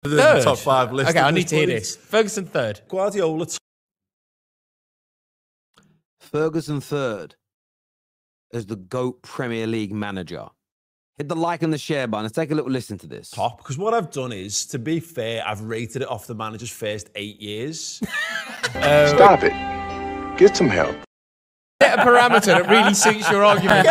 The top 5 list. Okay, I need to hear this. Ferguson third. Guardiola. Ferguson third as the GOAT Premier League manager. Hit the like and the share button. Let's take a little listen to this. Top, because what I've done is, to be fair, I've rated it off the manager's first 8 years. Stop it. Get some help. Get a parameter that really suits your argument.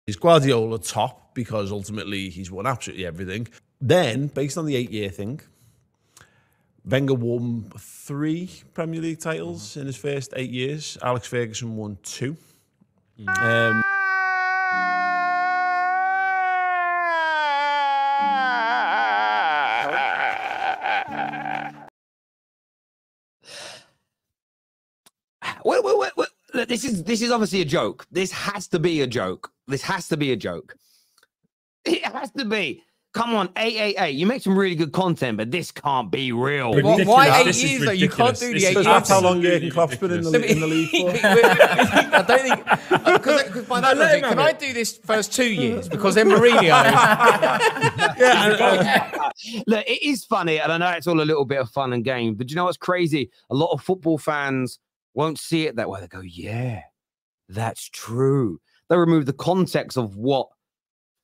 Is Guardiola top because ultimately he's won absolutely everything. Then, based on the 8-year thing, Wenger won 3 Premier League titles in his first 8 years. Alex Ferguson won 2. Wait. Look, this is obviously a joke. This has to be a joke. This has to be a joke. It has to be. Come on, 8. You make some really good content, but this can't be real. Why 8 years though? You can't do the 8 years. That's how long Jurgen Klopp's been in the league for. I don't think. Because by that logic, can I do this first 2 years? Because then Mourinho. Look, it is funny, and I know it's all a little bit of fun and game, but you know what's crazy? A lot of football fans won't see it that way. They go, yeah, that's true. They remove the context of what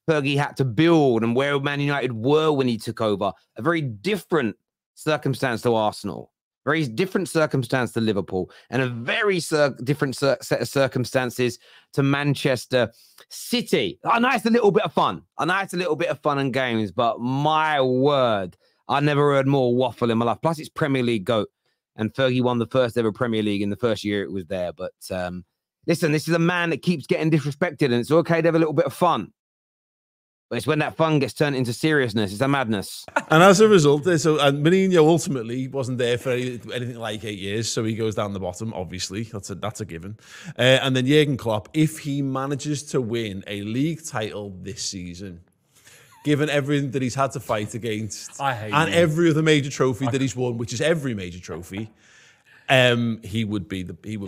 Fergie had to build and where Man United were when he took over. A very different circumstance to Arsenal, very different circumstance to Liverpool, and a very different set of circumstances to Manchester City. I know it's a little bit of fun. I know it's a little bit of fun and games, but my word, I never heard more waffle in my life. Plus, it's Premier League GOAT. And Fergie won the first ever Premier League in the first year it was there. But listen, this is a man that keeps getting disrespected, and it's okay to have a little bit of fun. But it's when that fun gets turned into seriousness. It's a madness. And as a result, and Mourinho ultimately wasn't there for anything like 8 years, so he goes down the bottom, obviously. That's a given. And then Jurgen Klopp, if he manages to win a league title this season, given everything that he's had to fight against, every other major trophy that he's won, which is every major trophy, he would be the best. He would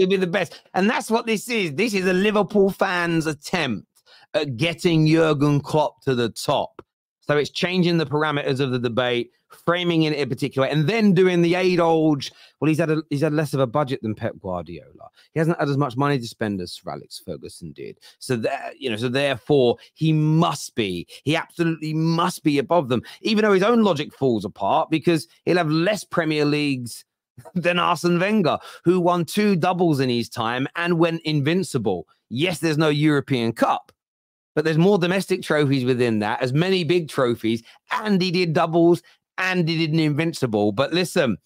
be the best, and that's what this is. This is a Liverpool fan's attempt at getting Jurgen Klopp to the top. So it's changing the parameters of the debate, framing it in a particular way, and then doing the age-old. Well, he's had less of a budget than Pep Guardiola. He hasn't had as much money to spend as Sir Alex Ferguson did. So therefore, he absolutely must be above them, even though his own logic falls apart because he'll have less Premier Leagues than Arsene Wenger, who won 2 doubles in his time and went invincible. Yes, there's no European Cup, but there's more domestic trophies within that, as many big trophies, and he did doubles, and he did an invincible. But listen,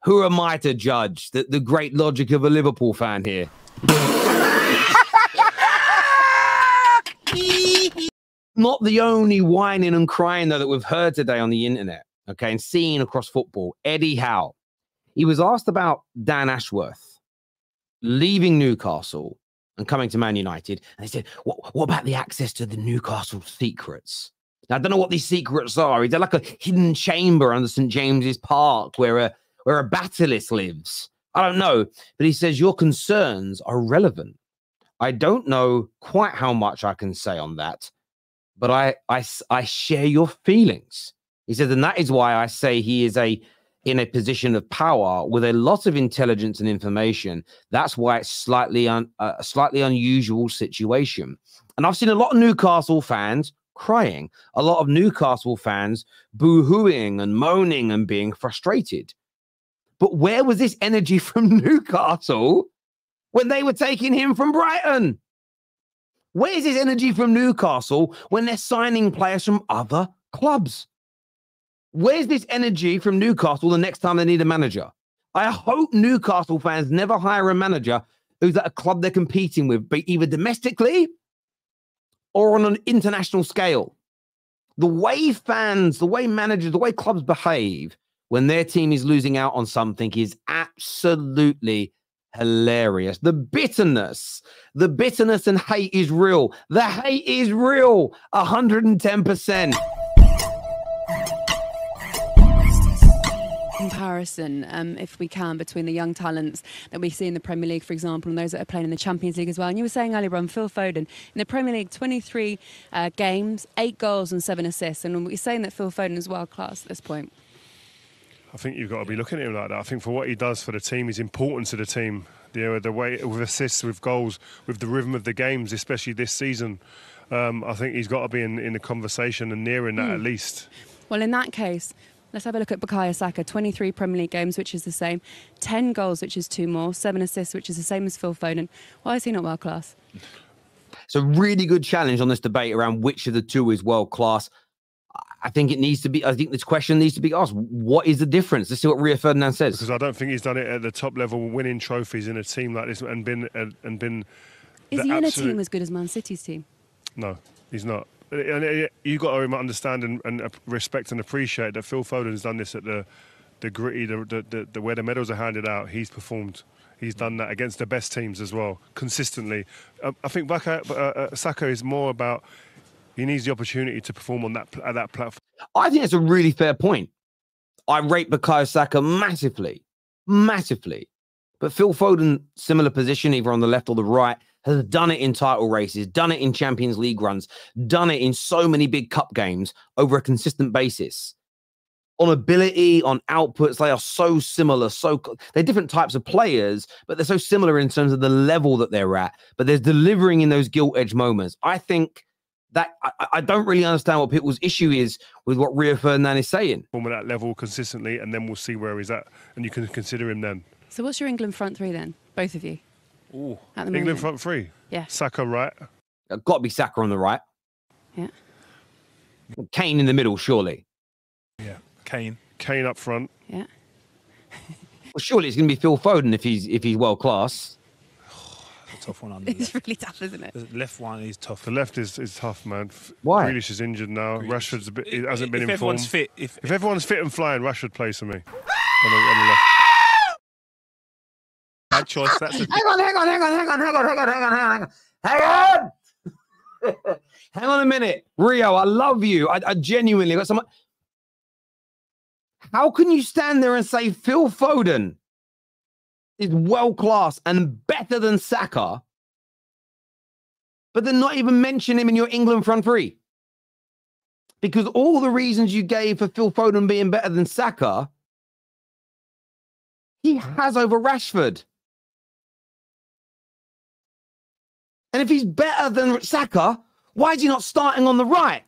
who am I to judge the great logic of a Liverpool fan here? Not the only whining and crying, though, that we've heard today on the internet, okay, and seen across football. Eddie Howe. He was asked about Dan Ashworth leaving Newcastle and coming to Man United. And they said, what about the access to the Newcastle secrets? Now, I don't know what these secrets are. Is there like a hidden chamber under St. James's Park where a basilisk lives? I don't know. But he says, your concerns are relevant. I don't know quite how much I can say on that, but I share your feelings. He said, and that is why I say he is in a position of power with a lot of intelligence and information. That's why it's a slightly unusual situation. And I've seen a lot of Newcastle fans crying, a lot of Newcastle fans boo-hooing and moaning and being frustrated. But where was this energy from Newcastle when they were taking him from Brighton? Where is this energy from Newcastle when they're signing players from other clubs? Where's this energy from Newcastle the next time they need a manager? I hope Newcastle fans never hire a manager who's at a club they're competing with, but either domestically or on an international scale. The way fans, the way managers, the way clubs behave when their team is losing out on something is absolutely hilarious. The bitterness and hate is real. The hate is real, 110%. comparison, if we can, between the young talents that we see in the Premier League, for example, and those that are playing in the Champions League as well. And you were saying earlier on, Phil Foden, in the Premier League, 23 games, 8 goals and 7 assists. And we're saying that Phil Foden is world class at this point. I think you've got to be looking at him like that. I think for what he does for the team, he's important to the team. The way, with assists, with goals, with the rhythm of the games, especially this season. I think he's got to be in the conversation and nearing that at least. Well, in that case, let's have a look at Bukayo Saka. 23 Premier League games, which is the same. 10 goals, which is 2 more. 7 assists, which is the same as Phil Foden. Why is he not world class? It's a really good challenge on this debate around which of the two is world class. I think this question needs to be asked. What is the difference? Let's see what Rio Ferdinand says. Because I don't think he's done it at the top level, winning trophies in a team like this and been. Is he in a team as good as Man City's team? No, he's not. And you've got to understand and respect and appreciate that Phil Foden's done this at the gritty, the where the medals are handed out. He's performed. He's done that against the best teams as well, consistently. I think Saka is more about he needs the opportunity to perform on that platform. I think it's a really fair point. I rate Bukayo Saka massively. But Phil Foden, similar position, either on the left or the right, has done it in title races, done it in Champions League runs, done it in so many big cup games over a consistent basis. On ability, on outputs, they are so similar. They're different types of players, but they're so similar in terms of the level that they're at. But they're delivering in those gilt-edged moments. I think that I don't really understand what people's issue is with what Rio Ferdinand is saying. Perform at that level consistently, and then we'll see where he's at, and you can consider him then. So what's your England front three then, both of you? Ooh, at the England moment? front three? Yeah. Saka right. Got to be Saka on the right. Yeah. Kane in the middle, surely. Yeah, Kane up front. Yeah. Well, surely it's going to be Phil Foden if he's world class. a tough one on the It's left. really tough, isn't it? The left one is tough. The left is tough, man. Why? Grealish is injured now. Rashford's he hasn't been if in everyone's form. fit, if everyone's fit and flying, Rashford plays for me. on the left. bad choice. That's a Hang on a minute. Rio, I love you. I genuinely got some. How can you stand there and say Phil Foden is world class and better than Saka, but then not even mention him in your England front three? Because all the reasons you gave for Phil Foden being better than Saka, he has over Rashford. And if he's better than Saka, why is he not starting on the right?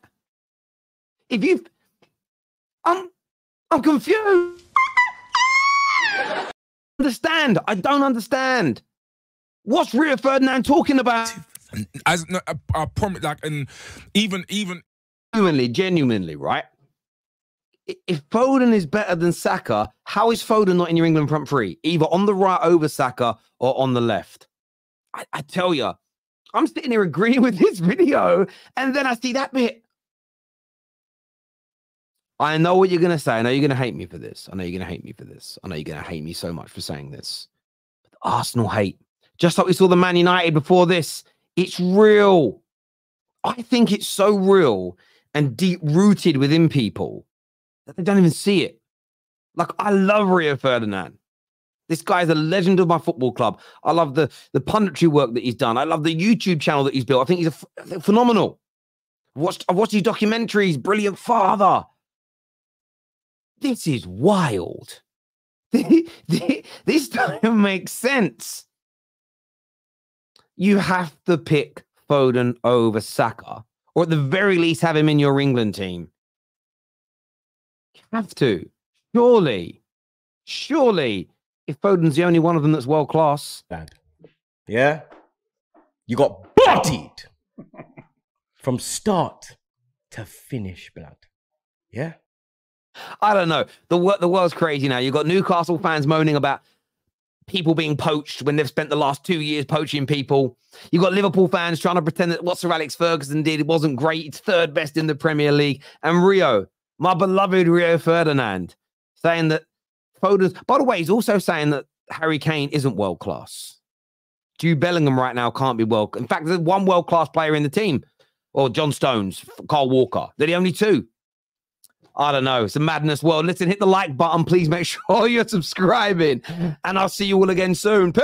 If you, I'm confused. I don't understand. What's Rio Ferdinand talking about? As I promise, like, and even genuinely, right? If Foden is better than Saka, how is Foden not in your England front three? Either on the right over Saka or on the left. I tell you, I'm sitting here agreeing with this video, and then I see that bit. I know what you're going to say. I know you're going to hate me for this. I know you're going to hate me for this. I know you're going to hate me so much for saying this. But Arsenal hate, just like we saw the Man United before this, it's real. I think it's so real and deep-rooted within people that they don't even see it. Like, I love Rio Ferdinand. This guy is a legend of my football club. I love the punditry work that he's done. I love the YouTube channel that he's built. I think he's phenomenal. I've watched his documentaries, brilliant father. This is wild. This doesn't make sense. You have to pick Foden over Saka, or at the very least have him in your England team. You have to. Surely, if Foden's the only one of them that's world class. Yeah? You got bodied from start to finish, blood. Yeah? I don't know. The world's crazy now. You've got Newcastle fans moaning about people being poached when they've spent the last 2 years poaching people. You've got Liverpool fans trying to pretend that what Sir Alex Ferguson did, it wasn't great. It's third best in the Premier League. And Rio, my beloved Rio Ferdinand, saying that Foden's... By the way, he's also saying that Harry Kane isn't world class. Jude Bellingham right now can't be world... In fact, there's one world class player in the team. Or John Stones, Carl Walker. They're the only two. I don't know. It's a madness world. Listen, hit the like button. Please make sure you're subscribing. And I'll see you all again soon. Peace.